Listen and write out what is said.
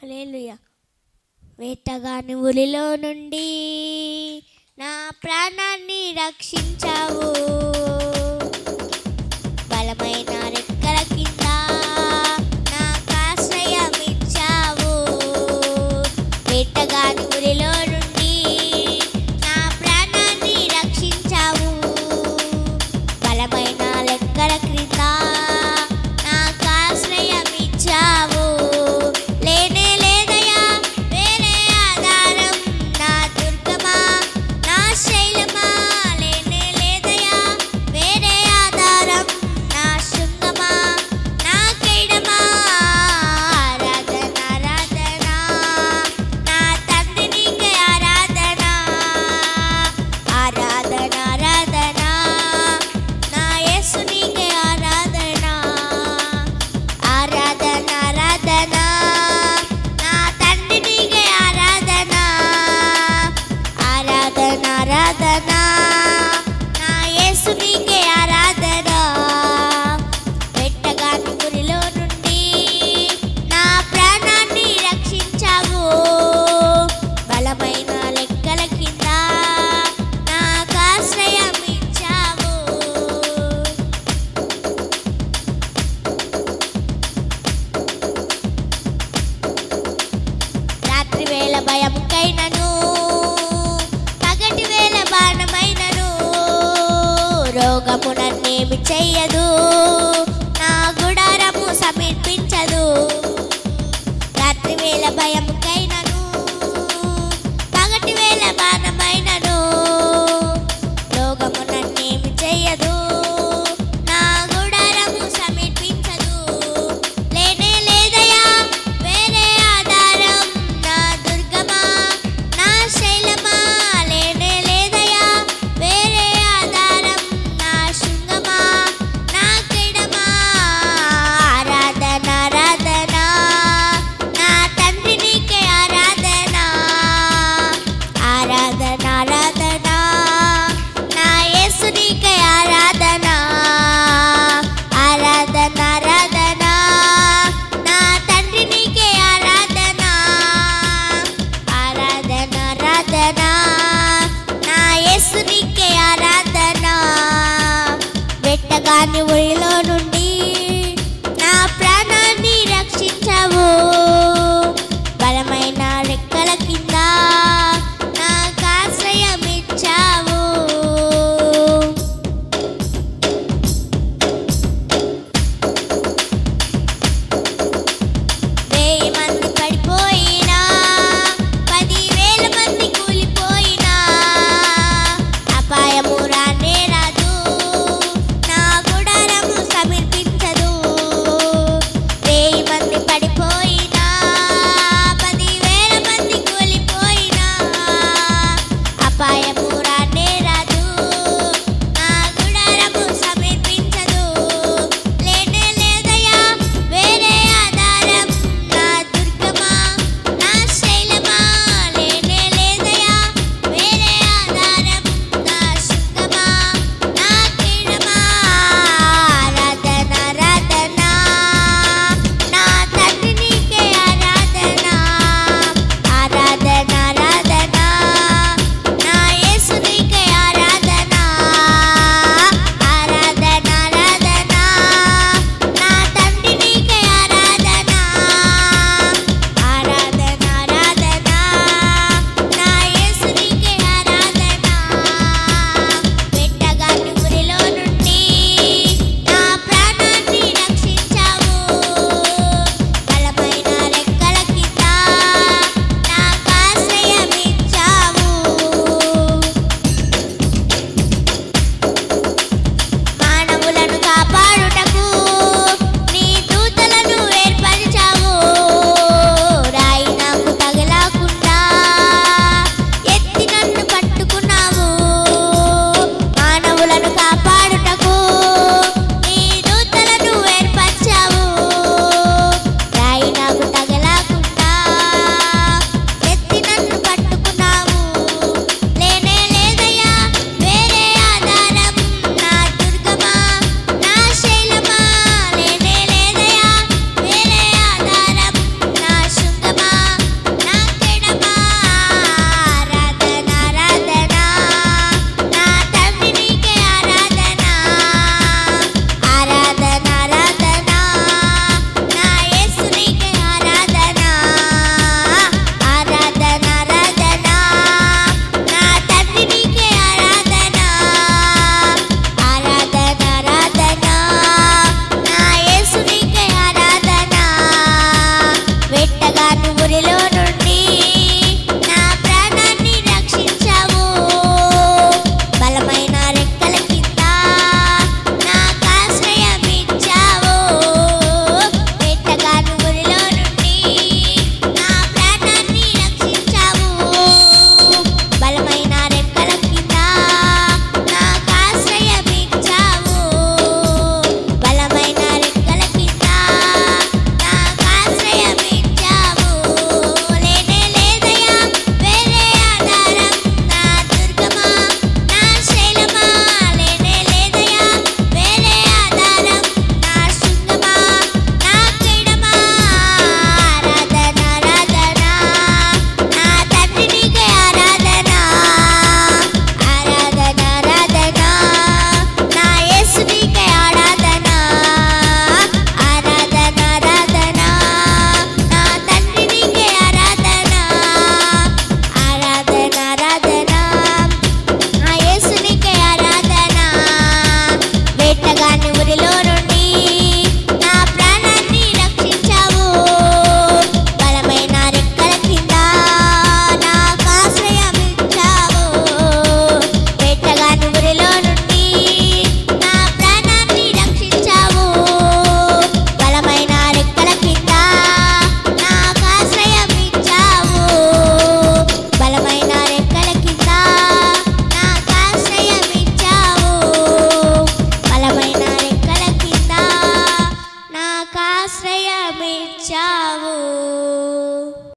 హల్లెలూయా. వేటగాని ఉరిలో నుండి నా ప్రాణాన్ని రక్షించావు, బలమైన రెక్కల కింద నాకు ఆశ్రయం ఇచ్చావు. వేటగాని ఉరిలో నుండి నా ప్రాణాన్ని రక్షించావు, బలమైన రెక్కల క్రింద నాకు ఆశ్రయం ఇచ్చావు. లేనే లేదయా వేరే ఆధారం, నా దుర్గమా నా శైలమా. లేనే లేదయా వేరే ఆధారం, నా శృంగమా నా కేడమా. ఆరాధన ఆరాధన నా తండ్రి నీకే ఆరాధన, ఆరాధన ఆరాధన నా యేసు నీకే ఆరాధన. ఆరాధన ఆరాధన నా తండ్రి నీకే ఆరాధన, ఆరాధన ఆరాధన నా యేసు నీకే ఆరాధన. వెట్టగాని గురిలో నుండి నా ప్రాణాన్ని రక్షించావు, బలమైన లెక్కల కింద నాకు ఆశ్రయం ఇచ్చావు. రాత్రి వేళ భయంకైనను, పగటి వేళ బాణమైనను, రోగము నన్నేమి చెయ్యదు, నా గుడారము సమీపించదు. రాత్రి వేళ భయంకైనను, పగటి వేళ బాణమైనను, రోగము నన్నేమి చెయ్యదు, నా గుడారము సమీపించదు. లేనే లేదయా వేరే ఆధారం, నా దుర్గమా నా శైలమా. లేనే లేదయా వేరే ఆధారం, నా శృంగమా నా కేడమా. ఆరాధన ఆరాధన నా తండ్రి నీకే ఇచ్చావు.